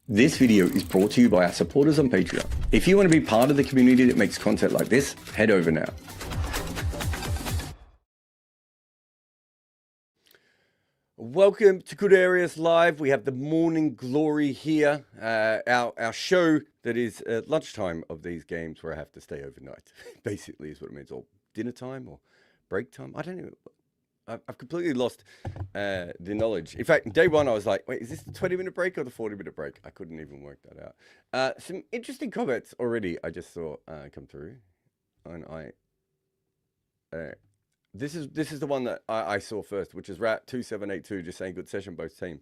This video is brought to you by our supporters on Patreon. If you want to be part of the community that makes content like this, head over now. Welcome to Good Areas Live. We have the morning glory here, our show that is at lunchtime of these games where I have to stay overnight, basically is what it means, or dinner time or break time. I don't know. I've completely lost the knowledge. In fact, day one, I was like, wait, is this the 20-minute break or the 40-minute break? I couldn't even work that out. Some interesting comments already I just saw come through. And this is the one that I saw first, which is Rat2782 just saying good session, both teams.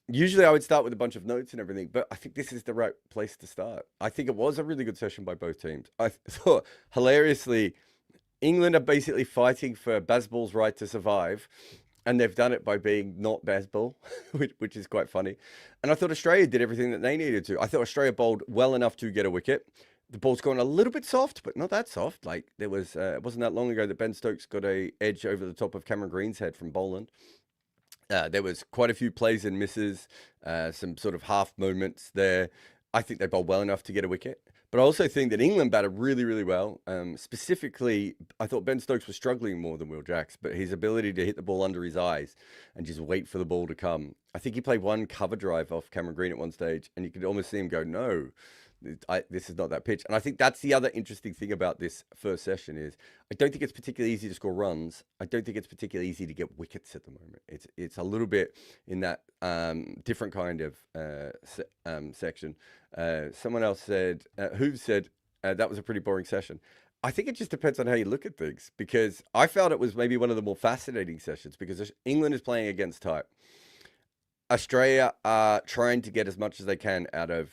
Usually I would start with a bunch of notes and everything, but I think this is the right place to start. I think it was a really good session by both teams. I thought, hilariously, England are basically fighting for Bazball's right to survive, and they've done it by being not Bazball, which is quite funny. And I thought Australia did everything that they needed to. I thought Australia bowled well enough to get a wicket. The ball's gone a little bit soft, but not that soft. Like there was, it wasn't that long ago that Ben Stokes got a edge over the top of Cameron Green's head from Boland. There was quite a few plays and misses, some sort of half moments there. I think they bowled well enough to get a wicket. But I also think that England batted really, really well. Specifically, I thought Ben Stokes was struggling more than Will Jacks, but his ability to hit the ball under his eyes and just wait for the ball to come. I think he played one cover drive off Cameron Green at one stage, and you could almost see him go, no, this is not that pitch. And I think that's the other interesting thing about this first session is I don't think it's particularly easy to score runs. I don't think it's particularly easy to get wickets at the moment. It's a little bit in that different kind of section. Someone else said, who said that was a pretty boring session. I think it just depends on how you look at things, because I felt it was maybe one of the more fascinating sessions because England is playing against type. Australia are trying to get as much as they can out of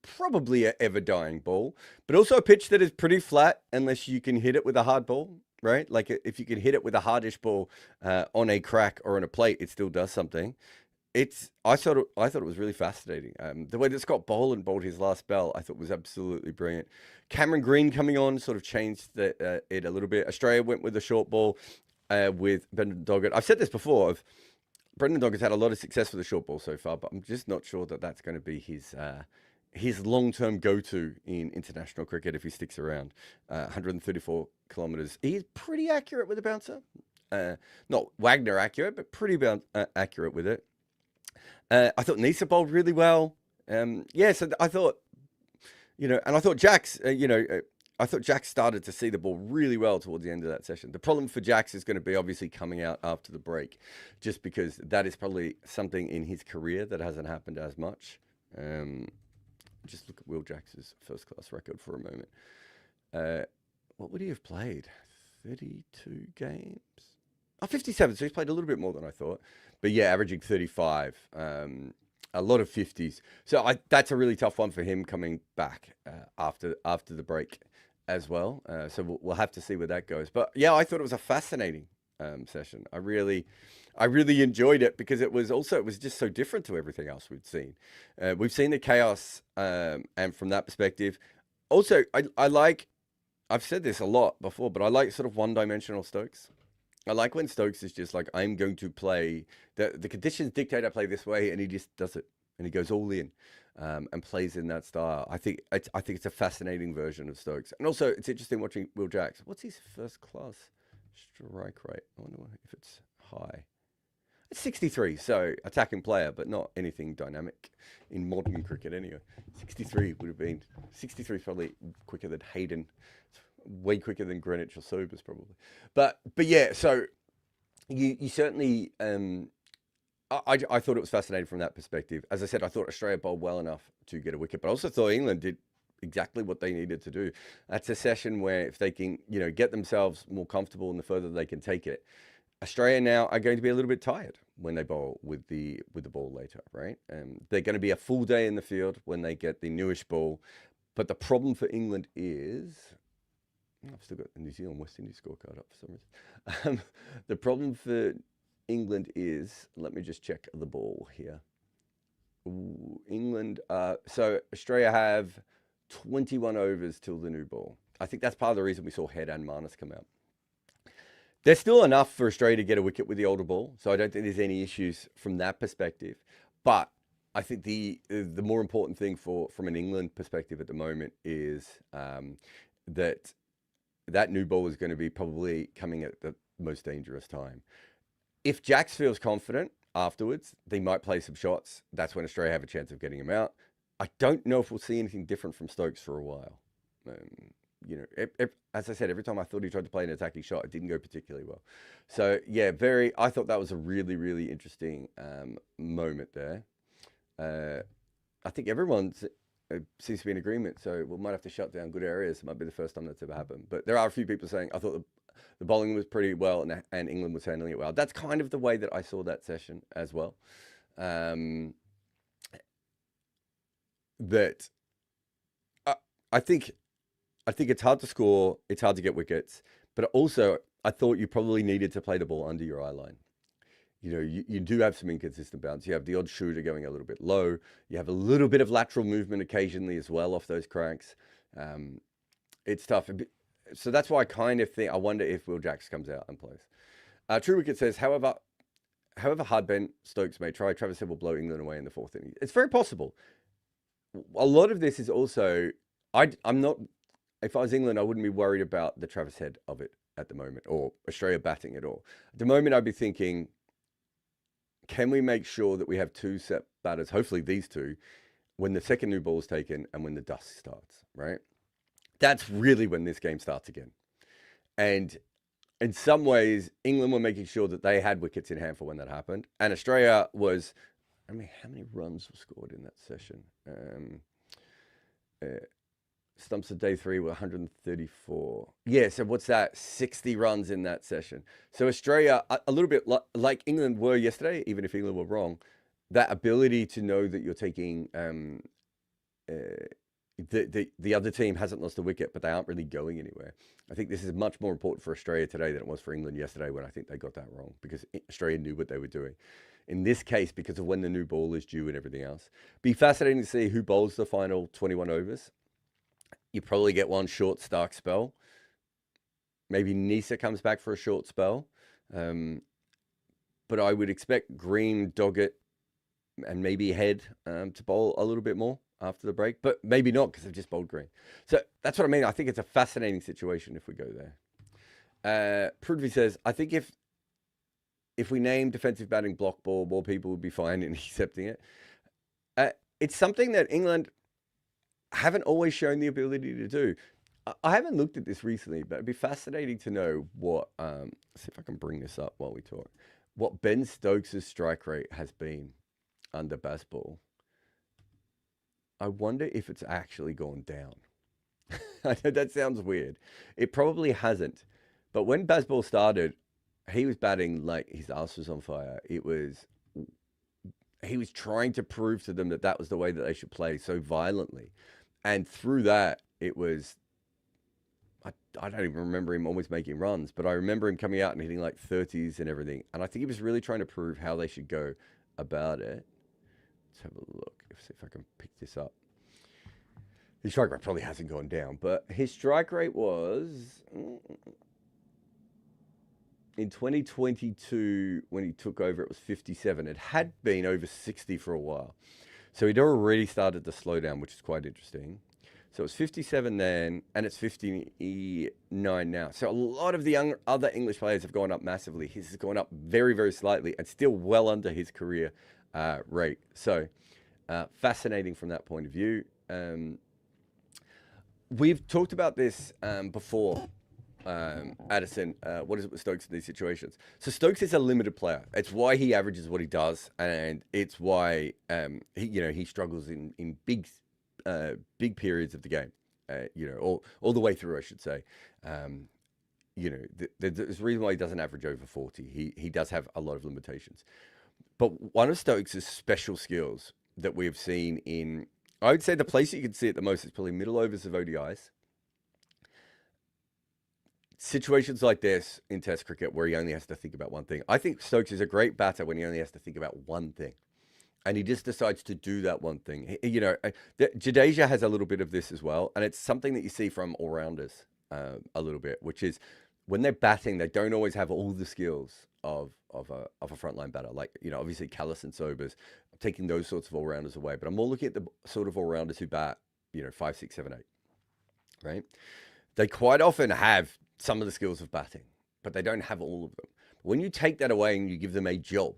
probably an ever-dying ball, but also a pitch that is pretty flat unless you can hit it with a hard ball, right? Like if you can hit it with a hardish ball on a crack or on a plate, it still does something. I thought it was really fascinating. The way that Scott Boland bowled his last spell, I thought was absolutely brilliant. Cameron Green coming on sort of changed it a little bit. Australia went with the short ball with Brendan Doggett. I've said this before. Brendan Doggett's had a lot of success with the short ball so far, but I'm just not sure that that's going to be his long-term go-to in international cricket if he sticks around. 134 kilometres. He's pretty accurate with the bouncer. Not Wagner accurate, but pretty accurate with it. I thought Nisa bowled really well. So I thought, and I thought Jacks, I thought Jacks started to see the ball really well towards the end of that session. The problem for Jacks is going to be obviously coming out after the break, just because that is probably something in his career that hasn't happened as much. Just look at Will Jacks' first-class record for a moment. What would he have played? 32 games? 57, so he's played a little bit more than I thought. But yeah, averaging 35. A lot of 50s. So that's a really tough one for him coming back after the break as well. So we'll have to see where that goes. But yeah, I thought it was a fascinating session. I really enjoyed it because it was just so different to everything else we'd seen. We've seen the chaos, and from that perspective, also I've said this a lot before, but I like sort of one-dimensional Stokes. I like when Stokes is just like, I'm going to play the conditions dictate I play this way, and he just does it, and he goes all in and plays in that style. I think it's a fascinating version of Stokes, and also it's interesting watching Will Jacks. What's his first class strike rate? I wonder if it's high. It's 63, so attacking player, but not anything dynamic in modern cricket anyway. 63 would have been 63 is probably quicker than Hayden. Way quicker than Greenwich or Sobers probably, but yeah. So you certainly I thought it was fascinating from that perspective. As I said, I thought Australia bowled well enough to get a wicket, but I also thought England did exactly what they needed to do. That's a session where if they can get themselves more comfortable and the further they can take it, Australia now are going to be a little bit tired when they bowl with the ball later, right? They're going to be a full day in the field when they get the newish ball, but the problem for England is, I've still got the New Zealand West Indies scorecard up for some reason. The problem for England is, let me just check the ball here. England, so Australia have 21 overs till the new ball. I think that's part of the reason we saw Head and Marnus come out. There's still enough for Australia to get a wicket with the older ball, so I don't think there's any issues from that perspective. But I think the more important thing from an England perspective at the moment is that new ball is going to be probably coming at the most dangerous time. If Jax feels confident afterwards, they might play some shots. That's when Australia have a chance of getting him out. I don't know if we'll see anything different from Stokes for a while. As I said, every time I thought he tried to play an attacking shot, it didn't go particularly well. So yeah, I thought that was a really, really interesting moment there. I think everyone seems to be in agreement. So we might have to shut down good areas. It might be the first time that's ever happened. But there are a few people saying, I thought the bowling was pretty well and England was handling it well. That's kind of the way that I saw that session as well. That I think it's hard to score. It's hard to get wickets. But also, I thought you probably needed to play the ball under your eye line. You do have some inconsistent bounce. You have the odd shooter going a little bit low. You have a little bit of lateral movement occasionally as well off those cracks. It's tough. So that's why I kind of think, I wonder if Will Jacks comes out and plays. True Wicket says, however hard bent Stokes may try, Travis Head will blow England away in the 4th inning. It's very possible. A lot of this is also, I'm not, if I was England, I wouldn't be worried about the Travis Head of it at the moment, or Australia batting at all. At the moment, I'd be thinking, can we make sure that we have 2 set batters, hopefully these 2, when the second new ball is taken and when the dust starts, right? That's really when this game starts again. And in some ways, England were making sure that they had wickets in hand for when that happened. And Australia was, how many runs were scored in that session? Stumps of day 3 were 134. Yeah, so what's that? 60 runs in that session. So Australia, a little bit like England were yesterday, even if England were wrong, that ability to know that you're taking the other team hasn't lost a wicket, but they aren't really going anywhere. I think this is much more important for Australia today than it was for England yesterday, when I think they got that wrong, because Australia knew what they were doing. In this case, because of when the new ball is due and everything else. Be fascinating to see who bowls the final 21 overs. You probably get one short Stark spell. Maybe Nisa comes back for a short spell. But I would expect Green, Doggett, and maybe Head to bowl a little bit more after the break. But maybe not, because they've just bowled Green. So that's what I mean. I think it's a fascinating situation if we go there. Prudvi says, I think if we name defensive batting block ball, more people would be fine in accepting it. It's something that England haven't always shown the ability to do. I haven't looked at this recently, but it'd be fascinating to know what, let's see if I can bring this up while we talk, what Ben Stokes' strike rate has been under Bazball. I wonder if it's actually gone down. I know that sounds weird. It probably hasn't. But when Bazball started, he was batting like his ass was on fire. He was trying to prove to them that that was the way that they should play so violently. And through that, it was, I don't even remember him always making runs, but I remember him coming out and hitting like 30s and everything. And I think he was really trying to prove how they should go about it. Let's have a look. Let's see if I can pick this up. His strike rate probably hasn't gone down, but his strike rate was, in 2022, when he took over, it was 57. It had been over 60 for a while. So he'd already started to slow down, which is quite interesting. So it was 57 then, and it's 59 now. So a lot of the other English players have gone up massively. His has gone up very, very slightly, and still well under his career rate. So fascinating from that point of view. We've talked about this before, Addison. What is it with Stokes in these situations? So Stokes is a limited player. It's why he averages what he does, and it's why he struggles in big periods of the game. All the way through, I should say. There's a reason why he doesn't average over 40. He does have a lot of limitations. But one of Stokes' special skills that we've seen in, I would say the place you can see it the most is probably middle overs of ODIs. Situations like this in Test cricket where he only has to think about one thing. I think Stokes is a great batter when he only has to think about one thing. And he just decides to do that one thing. Jadeja has a little bit of this as well. And it's something that you see from all-rounders a little bit, which is when they're batting, they don't always have all the skills of a frontline batter. Like, obviously Callis and Sobers, I'm taking those sorts of all-rounders away, but I'm more looking at the sort of all-rounders who bat, 5, 6, 7, 8, right? They quite often have some of the skills of batting, but they don't have all of them. When you take that away and you give them a job,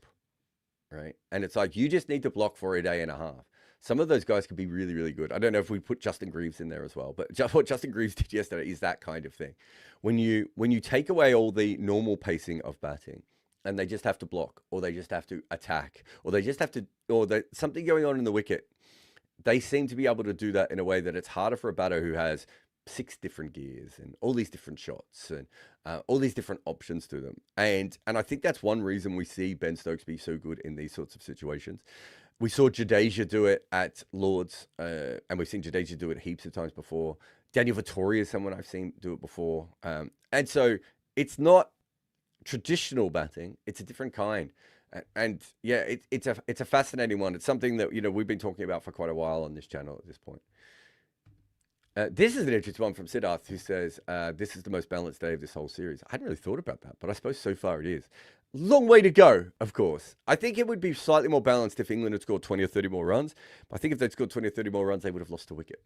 right? And it's like, you just need to block for a day and a half. Some of those guys could be really, really good. I don't know if we put Justin Greaves in there as well, but just what Justin Greaves did yesterday is that kind of thing. When you take away all the normal pacing of batting, and they just have to block, or they just have to attack, or they just have to, or something going on in the wicket, they seem to be able to do that in a way that it's harder for a batter who has 6 different gears and all these different shots and all these different options to them. And I think that's one reason we see Ben Stokes be so good in these sorts of situations. We saw Jadeja do it at Lords, and we've seen Jadeja do it heaps of times before. Daniel Vittori is someone I've seen do it before. And so it's not traditional batting, it's a different kind. And yeah, it's a fascinating one. It's something that, we've been talking about for quite a while on this channel at this point. This is an interesting one from Siddharth, who says, this is the most balanced day of this whole series. I hadn't really thought about that, but I suppose so far it is. Long way to go, of course. I think it would be slightly more balanced if England had scored 20 or 30 more runs. But I think if they'd scored 20 or 30 more runs, they would have lost a wicket.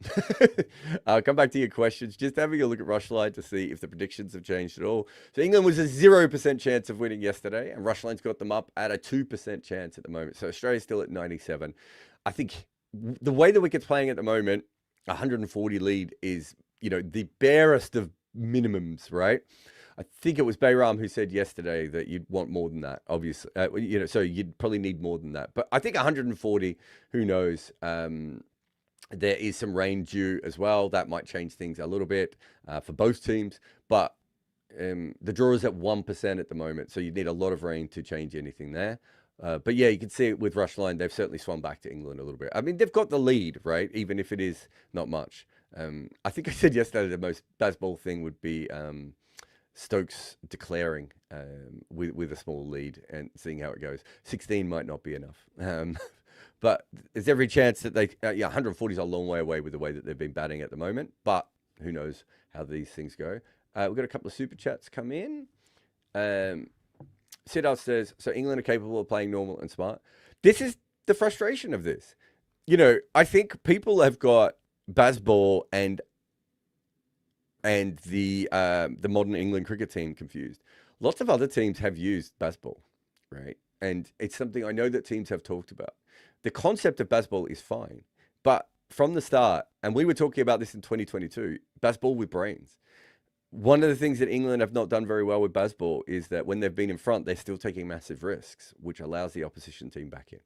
Come back to your questions. Just having a look at Rushline to see if the predictions have changed at all. So England was a 0% chance of winning yesterday, and Rushline's got them up at a 2% chance at the moment. So Australia's still at 97. I think the way the wicket's playing at the moment, 140 lead is, the barest of minimums, right? I think it was Bayram who said yesterday that you'd want more than that, obviously. So you'd probably need more than that. But I think 140, who knows? There is some rain due as well. That might change things a little bit for both teams. But the draw is at 1% at the moment, so you'd need a lot of rain to change anything there. But yeah, you can see it with Rushline. They've certainly swung back to England a little bit. I mean, they've got the lead, right? Even if it is not much. I think I said yesterday the most Bazball thing would be Stokes declaring with a small lead and seeing how it goes. 16 might not be enough. But there's every chance that 140 is a long way away with the way that they've been batting at the moment. But who knows how these things go. We've got a couple of super chats come in. Siddharth says, so England are capable of playing normal and smart. This is the frustration of this. I think people have got Bazball and the modern England cricket team confused. Lots of other teams have used Bazball, right? And it's something I know that teams have talked about. The concept of Bazball is fine, but from the start, and we were talking about this in 2022, Bazball with brains. One of the things that England have not done very well with Bazball is that when they've been in front, they're still taking massive risks, which allows the opposition team back in.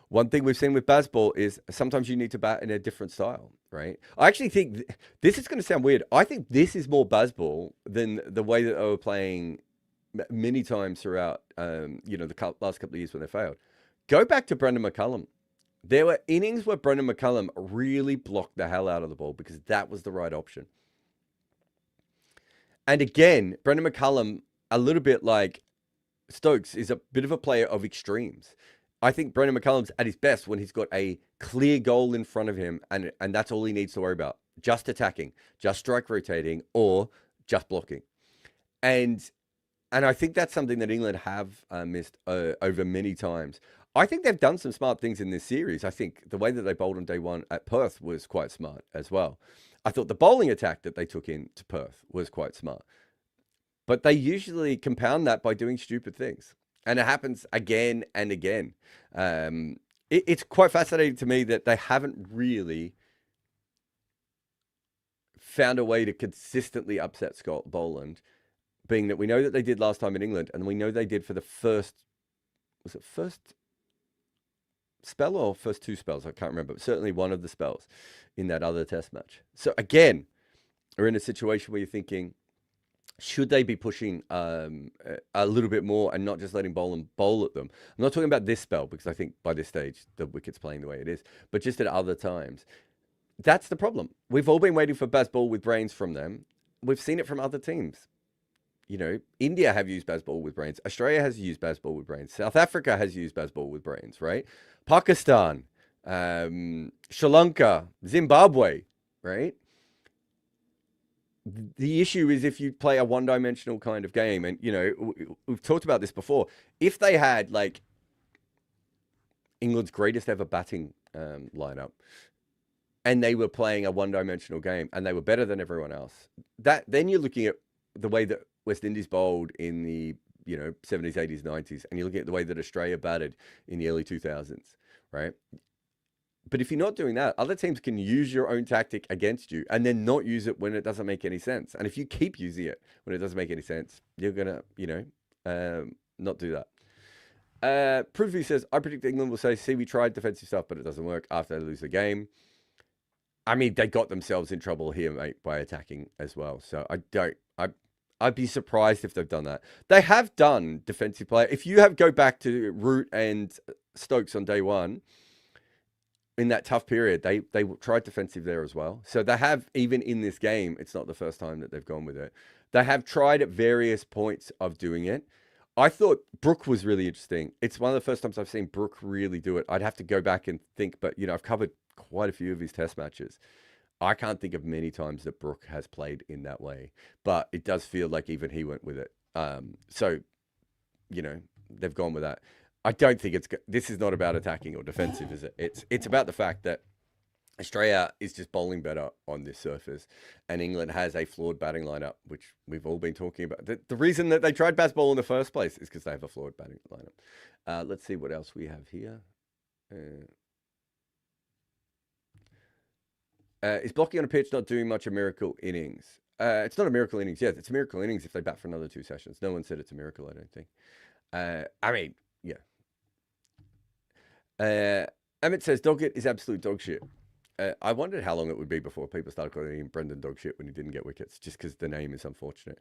One thing we've seen with Bazball is sometimes you need to bat in a different style, right? I actually think this is going to sound weird. I think this is more Bazball than the way that they were playing many times throughout, the last couple of years when they failed. Go back to Brendan McCullum. There were innings where Brendan McCullum really blocked the hell out of the ball because that was the right option. And again, Brendan McCullum, a little bit like Stokes, is a bit of a player of extremes. I think Brendan McCullum's at his best when he's got a clear goal in front of him, and that's all he needs to worry about. Just attacking, just strike rotating, or just blocking. And I think that's something that England have missed over many times. I think they've done some smart things in this series. I think the way that they bowled on day one at Perth was quite smart as well. I thought the bowling attack that they took into Perth was quite smart. But they usually compound that by doing stupid things. And it happens again and again. It's quite fascinating to me that they haven't really found a way to consistently upset Scott Boland, being that we know that they did last time in England, and we know they did for the first spell or first 2 spells? I can't remember, but certainly one of the spells in that other test match. So again, we're in a situation where you're thinking, should they be pushing a little bit more and not just letting Boland bowl at them? I'm not talking about this spell because I think by this stage the wicket's playing the way it is, but just at other times. That's the problem. We've all been waiting for Bazball with brains from them. We've seen it from other teams. India have used Bazball with brains. Australia has used Bazball with brains. South Africa has used Bazball with brains, right? Pakistan, Sri Lanka, Zimbabwe, right? The issue is if you play a one-dimensional kind of game, and we've talked about this before. If they had like England's greatest ever batting lineup, and they were playing a one-dimensional game, and they were better than everyone else, then you're looking at the way that West Indies bowled in the 70s, 80s, 90s, and you're looking at the way that Australia batted in the early 2000s, right? But if you're not doing that, other teams can use your own tactic against you and then not use it when it doesn't make any sense. And if you keep using it when it doesn't make any sense, you're going to, not do that. Prithvi says, I predict England will say, see, we tried defensive stuff, but it doesn't work after they lose the game. I mean, they got themselves in trouble here, mate, by attacking as well. So I'd be surprised if they've done that. They have done defensive play. If you go back to Root and Stokes on day one, in that tough period, they tried defensive there as well. So they have, even in this game, it's not the first time that they've gone with it. They have tried at various points of doing it. I thought Brook was really interesting. It's one of the first times I've seen Brook really do it. I'd have to go back and think, but I've covered quite a few of his test matches. I can't think of many times that Brook has played in that way, but it does feel like even he went with it. So, they've gone with that. I don't think this is not about attacking or defensive, is it? It's about the fact that Australia is just bowling better on this surface, and England has a flawed batting lineup, which we've all been talking about. The reason that they tried Bazball in the first place is because they have a flawed batting lineup. Let's see what else we have here. Is blocking on a pitch not doing much a miracle innings? It's not a miracle innings yet. It's a miracle innings if they bat for another 2 sessions. No one said it's a miracle, I don't think. I mean, yeah. Emmett says, Doggett is absolute dog shit. I wondered how long it would be before people started calling him Brendan dog shit when he didn't get wickets, just because the name is unfortunate.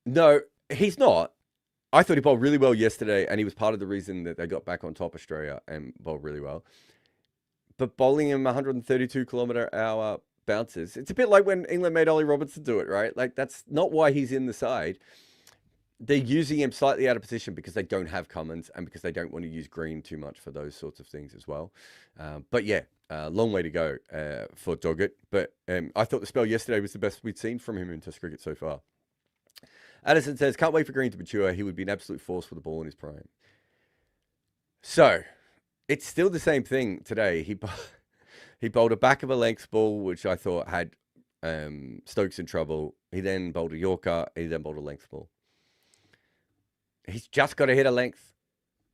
No, he's not. I thought he bowled really well yesterday, and he was part of the reason that they got back on top Australia and bowled really well. But bowling him 132-kilometre-hour bounces, it's a bit like when England made Ollie Robertson do it, right? Like, that's not why he's in the side. They're using him slightly out of position because they don't have Cummins and because they don't want to use Green too much for those sorts of things as well. But yeah, long way to go for Doggett. But I thought the spell yesterday was the best we'd seen from him in Test cricket so far. Addison says, can't wait for Green to mature. He would be an absolute force with the ball in his prime. So, it's still the same thing today. He bowled a back of a length ball, which I thought had Stokes in trouble. He then bowled a Yorker. He then bowled a length ball. He's just got to hit a length,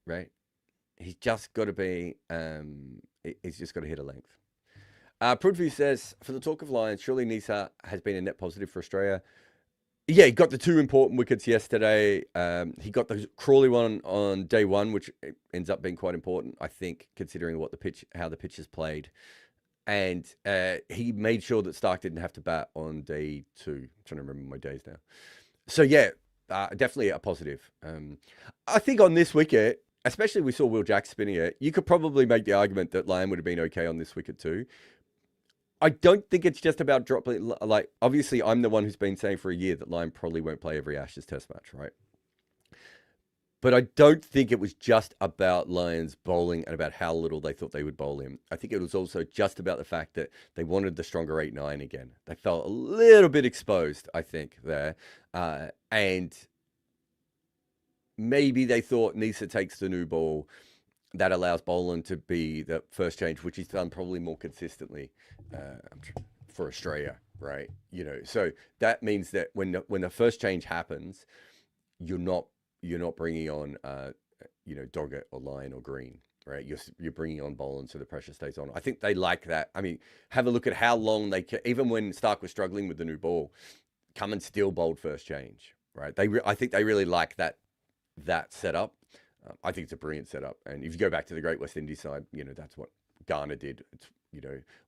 right? He's just got to be, he's just got to hit a length. Prudview says, for the talk of Lions, surely Nisa has been a net positive for Australia. Yeah, he got the 2 important wickets yesterday. He got the Crawley one on day one, which ends up being quite important, I think, considering how the pitch is played. And he made sure that Stark didn't have to bat on day 2. I'm trying to remember my days now. So yeah, definitely a positive. I think on this wicket, especially we saw Will Jack spinning it, you could probably make the argument that Lyon would have been okay on this wicket too. I don't think it's just about dropping, like, obviously I'm the one who's been saying for a year that Lyon probably won't play every Ashes test match, right? But I don't think it was just about Lions bowling and about how little they thought they would bowl him. I think it was also just about the fact that they wanted the stronger 8-9 again. They felt a little bit exposed, I think, there. And maybe they thought Nisa takes the new ball. That allows Boland to be the first change, which he's done probably more consistently for Australia, right? So that means that when the first change happens, you're not bringing on Doggett or Lyon or Green, right? You're bringing on Boland so the pressure stays on. I think they like that. I mean, have a look at how long they can, even when Stark was struggling with the new ball, Cummins still bowled first change, right? I think they really like that setup. I think it's a brilliant setup. And if you go back to the Great West Indies side, that's what Garner did. It's,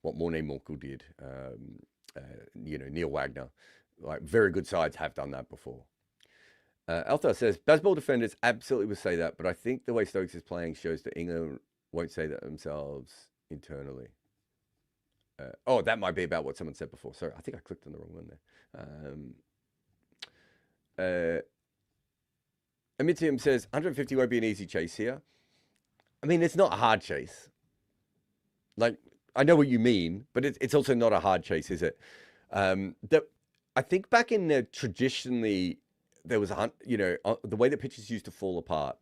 what Morne Morkel did. Neil Wagner. Like, very good sides have done that before. Althar says, Bazball defenders absolutely would say that, but I think the way Stokes is playing shows that England won't say that themselves internally. That might be about what someone said before. Sorry, I think I clicked on the wrong one there. Amitium says, 150 won't be an easy chase here. I mean, it's not a hard chase. Like, I know what you mean, but it's also not a hard chase, is it? That I think back in the traditionally there was the way that pitches used to fall apart.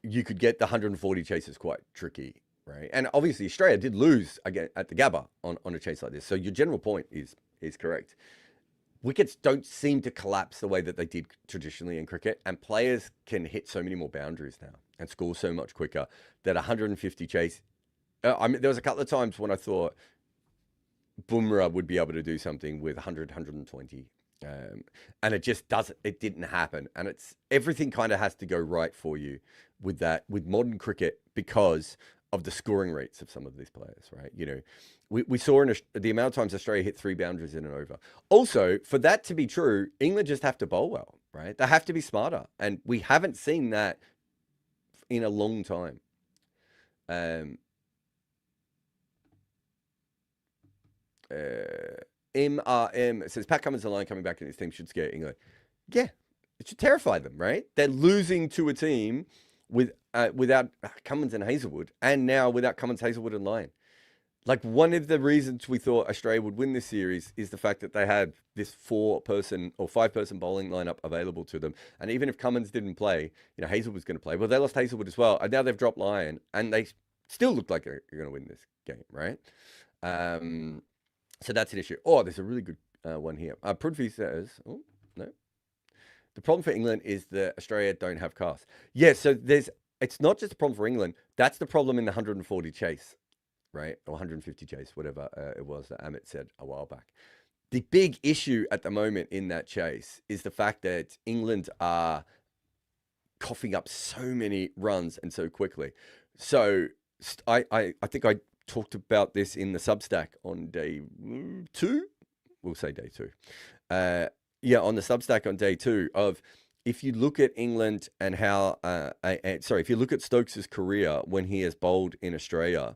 You could get the 140 chases quite tricky, right? And obviously Australia did lose again at the Gabba on a chase like this. So your general point is correct. Wickets don't seem to collapse the way that they did traditionally in cricket, and players can hit so many more boundaries now and score so much quicker that 150 chase. I mean, there was a couple of times when I thought Bumrah would be able to do something with 100, 120. And it just doesn't, it didn't happen. And it's everything kind of has to go right for you with that, with modern cricket, because of the scoring rates of some of these players, right? We saw the amount of times Australia hit 3 boundaries in and over. Also, for that to be true, England just have to bowl well, right? They have to be smarter. And we haven't seen that in a long time. MRM says Pat Cummins alone coming back in this team should scare England. Yeah, it should terrify them, right? They're losing to a team without Cummins and Hazelwood, and now without Cummins, Hazelwood, and Lyon. Like, one of the reasons we thought Australia would win this series is the fact that they had this 4-person or 5-person bowling lineup available to them. And even if Cummins didn't play, Hazelwood was going to play. Well, they lost Hazelwood as well, and now they've dropped Lyon, and they still look like they're going to win this game, right? So that's an issue. Oh, there's a really good one here. Prudvi says, oh, no. The problem for England is that Australia don't have cast. Yeah, so it's not just a problem for England. That's the problem in the 140 chase, right? Or 150 chase, whatever it was that Amit said a while back. The big issue at the moment in that chase is the fact that England are coughing up so many runs and so quickly. So I think I talked about this in the Substack on day 2. We'll say day 2. On the Substack on day 2 of, if you look at England and how, if you look at Stokes' career when he has bowled in Australia,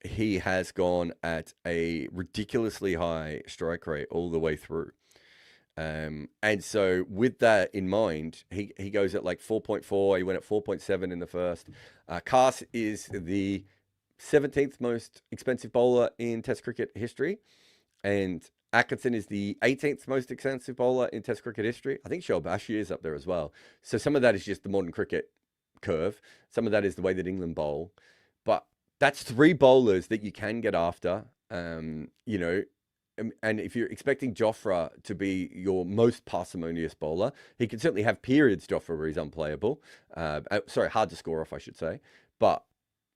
he has gone at a ridiculously high strike rate all the way through. And so with that in mind, he goes at like 4.4. He went at 4.7 in the first. Cass is the 17th most expensive bowler in Test cricket history, and Atkinson is the 18th most expensive bowler in Test cricket history. I think Shoaib Bashir is up there as well. So some of that is just the modern cricket curve. Some of that is the way that England bowl. But that's 3 bowlers that you can get after. And if you're expecting Jofra to be your most parsimonious bowler, he can certainly have periods, Jofra, where he's unplayable. Hard to score off, I should say. But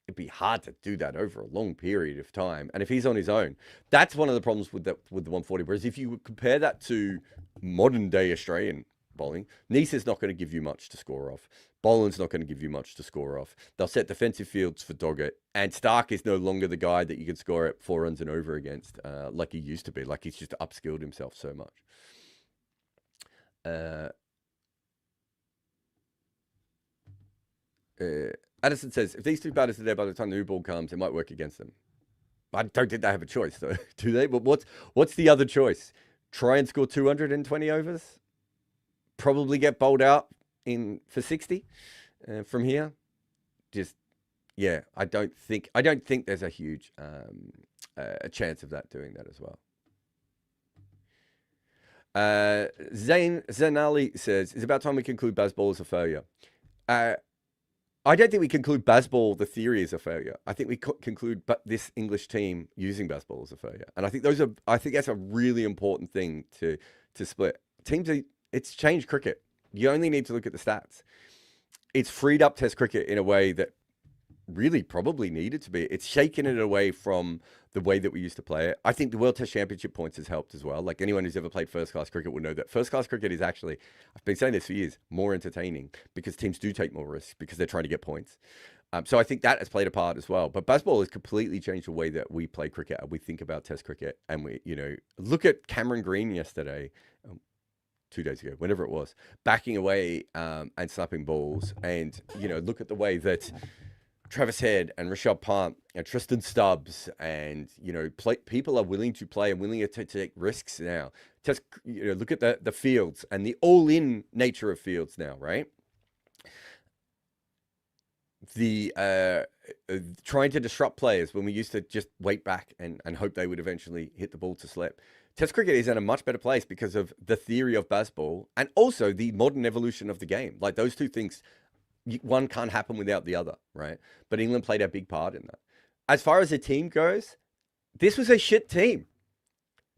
it'd be hard to do that over a long period of time. And if he's on his own, that's one of the problems with the 140. Whereas if you compare that to modern day Australian bowling, Neese is not going to give you much to score off. Boland's not going to give you much to score off. They'll set defensive fields for Doggett. And Stark is no longer the guy that you can score at 4 runs and over against, like he used to be. Like, he's just upskilled himself so much. Addison says, if these 2 batters are there by the time the new ball comes, it might work against them. I don't think they have a choice, though, do they? But what's the other choice? Try and score 220 overs? Probably get bowled out for 60 from here. I don't think there's a huge a chance of that doing that as well. Zain Zanali says, it's about time we conclude Bazball as a failure. I don't think we conclude Bazball, the theory, as a failure. I think we conclude this English team using Bazball as a failure. And I think that's a really important thing to split. It's changed cricket. You only need to look at the stats. It's freed up Test cricket in a way that really probably needed to be. It's shaken it away from the way that we used to play it. I think the World Test Championship points has helped as well. Like, anyone who's ever played first-class cricket will know that first-class cricket is actually, I've been saying this for years, more entertaining because teams do take more risks because they're trying to get points. So I think that has played a part as well. But Bazball has completely changed the way that we play cricket, we think about Test cricket. And we, look at Cameron Green yesterday, 2 days ago, whenever it was, backing away and snapping balls. And, look at the way that Travis Head and Rishabh Pant and Tristan Stubbs and, people are willing to play and willing to take risks now. Just, look at the fields and the all-in nature of fields now, right? The trying to disrupt players when we used to just wait back and hope they would eventually hit the ball to slip. Test cricket is in a much better place because of the theory of Bazball and also the modern evolution of the game. Like those two things, one can't happen without the other, right? But England played a big part in that. As far as the team goes, this was a shit team.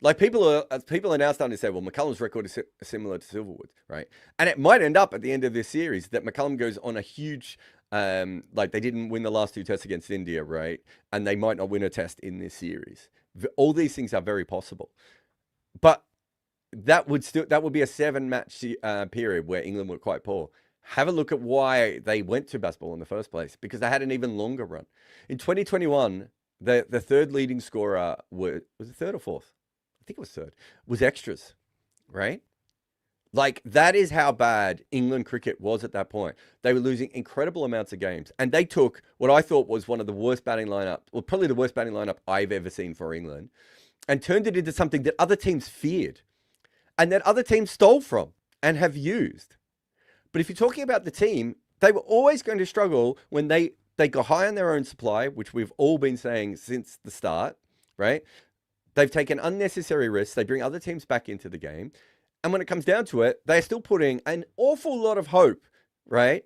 Like people are now starting to say, well, McCullum's record is similar to Silverwood's, right? And it might end up at the end of this series that McCullum goes on a huge, like they didn't win the last 2 tests against India, right? And they might not win a test in this series. All these things are very possible. But that would be a 7-match period where England were quite poor. Have a look at why they went to Bazball in the first place, because they had an even longer run. In 2021, the third leading scorer was it third or fourth? I think it was third. Was extras, right? Like that is how bad England cricket was at that point. They were losing incredible amounts of games, and they took what I thought was one of the worst batting lineup, well, probably the worst batting lineup I've ever seen for England, and turned it into something that other teams feared and that other teams stole from and have used. But if you're talking about the team, they were always going to struggle when they got high on their own supply, which we've all been saying since the start, right? They've taken unnecessary risks. They bring other teams back into the game. And when it comes down to it, they're still putting an awful lot of hope, right,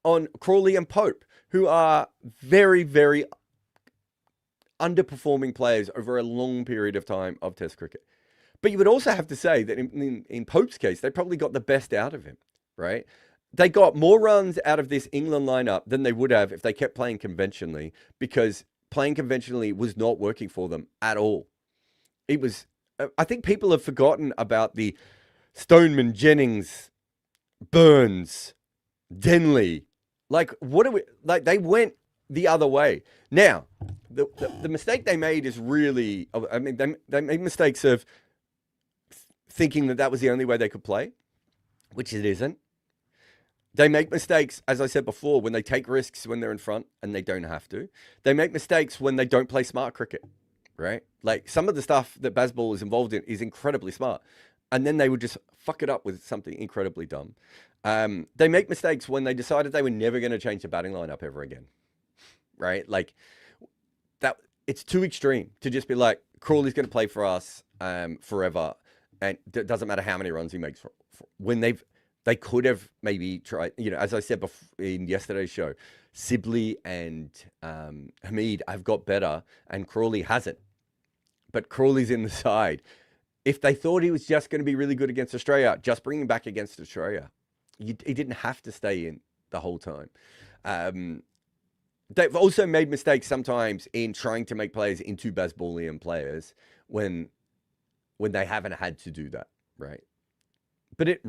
on Crawley and Pope, who are very, very underperforming players over a long period of time of Test cricket. But you would also have to say that in Pope's case, they probably got the best out of him, right? They got more runs out of this England lineup than they would have if they kept playing conventionally, because playing conventionally was not working for them at all. It was, I think people have forgotten about the Stoneman, Jennings, Burns, Denley. Like, what are we, like, they went the other way. Now, the mistake they made is really, I mean, they made mistakes of thinking that was the only way they could play, which it isn't. They make mistakes, as I said before, when they take risks when they're in front and they don't have to. They make mistakes when they don't play smart cricket, right? Like some of the stuff that Bazball is involved in is incredibly smart. And then they would just fuck it up with something incredibly dumb. They make mistakes when they decided they were never going to change the batting lineup ever again, right? Like that, it's too extreme to just be like, Crawley's going to play for us forever. And it doesn't matter how many runs he makes when they could have maybe tried, as I said before in yesterday's show, Sibley and Hamid have got better and Crawley hasn't. But Crawley's in the side. If they thought he was just going to be really good against Australia, just bring him back against Australia. He didn't have to stay in the whole time. They've also made mistakes sometimes in trying to make players into Bazballian players when they haven't had to do that, right? But it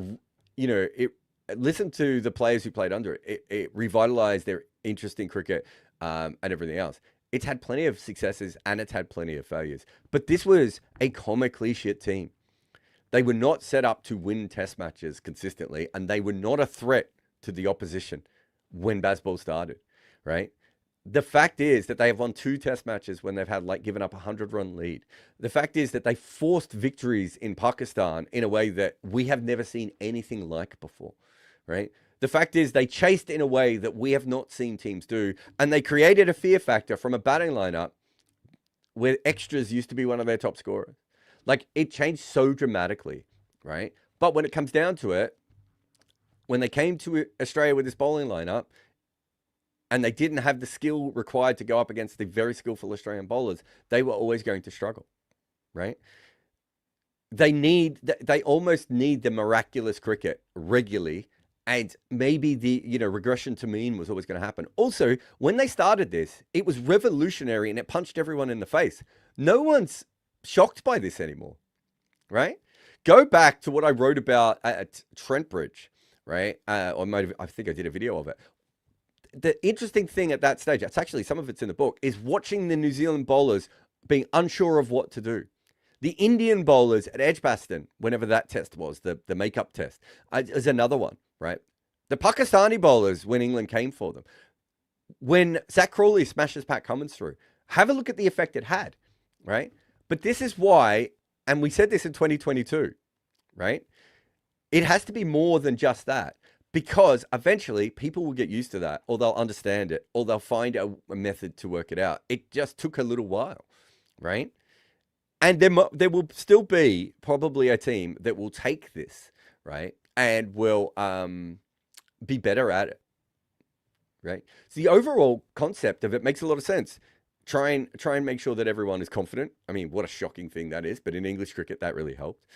listen to the players who played under it. It revitalized their interest in cricket and everything else. It's had plenty of successes and it's had plenty of failures. But this was a comically shit team. They were not set up to win test matches consistently, and they were not a threat to the opposition when Bazball started, right? The fact is that they have won 2 test matches when they've had given up a 100-run lead. The fact is that they forced victories in Pakistan in a way that we have never seen anything like before, right? The fact is they chased in a way that we have not seen teams do, and they created a fear factor from a batting lineup where extras used to be one of their top scorers. Like, it changed so dramatically, right? But when it comes down to it, when they came to Australia with this bowling lineup, and they didn't have the skill required to go up against the very skillful Australian bowlers, they were always going to struggle, right? They almost need the miraculous cricket regularly, and maybe the regression to mean was always going to happen. Also, when they started this, it was revolutionary and it punched everyone in the face. No one's shocked by this anymore, right? Go back to what I wrote about at Trent Bridge, right? I think I did a video of it. The interesting thing at that stage, it's actually, some of it's in the book, is watching the New Zealand bowlers being unsure of what to do. The Indian bowlers at Edgbaston, whenever that test was, the makeup test, is another one, right? The Pakistani bowlers, when England came for them, when Zach Crawley smashes Pat Cummins through, have a look at the effect it had, right? But this is why, and we said this in 2022, right? It has to be more than just that. Because eventually people will get used to that, or they'll understand it, or they'll find a method to work it out. It just took a little while, right? And there will still be probably a team that will take this, right, and will be better at it, right? So the overall concept of it makes a lot of sense. Try and make sure that everyone is confident. I mean, what a shocking thing that is, but in English cricket, that really helped.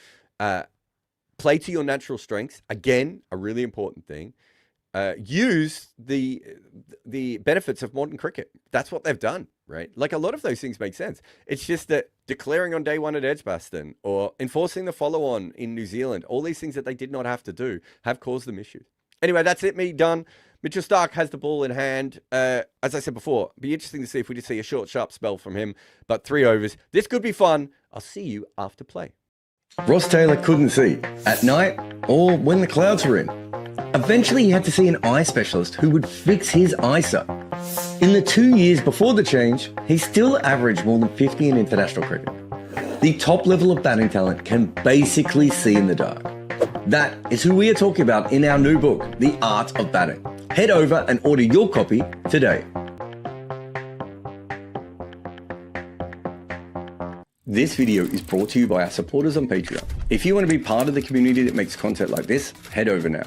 Play to your natural strengths. Again, a really important thing. Use the benefits of modern cricket. That's what they've done, right? Like, a lot of those things make sense. It's just that declaring on day one at Edgbaston or enforcing the follow-on in New Zealand, all these things that they did not have to do have caused them issues. Anyway, that's it, me done. Mitchell Starc has the ball in hand. As I said before, be interesting to see if we just see a short, sharp spell from him, but 3 overs. This could be fun. I'll see you after play. Ross Taylor couldn't see at night or when the clouds were in. Eventually, he had to see an eye specialist who would fix his eyesight. In the 2 years before the change, he still averaged more than 50 in international cricket. The top level of batting talent can basically see in the dark. That is who we are talking about in our new book, The Art of Batting. Head over and order your copy today. This video is brought to you by our supporters on Patreon. If you want to be part of the community that makes content like this, head over now.